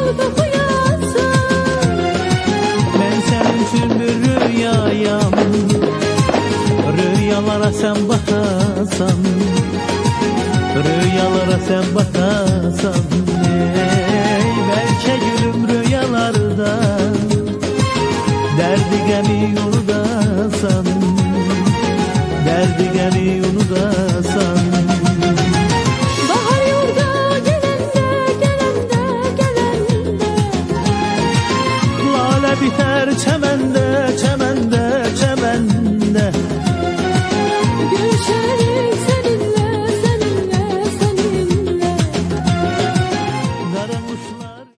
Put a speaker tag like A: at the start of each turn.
A: yolda uyansın.
B: Ben senin için bir rüyayam, rüyalara sen bakasan, rüyalara sen bakasan. Belki gülüm rüyalarda, derdi gemi unudasan, derdi gemi unudasan.
A: Bahar yolda gelende, gelende, gelende,
B: Lale biter çemen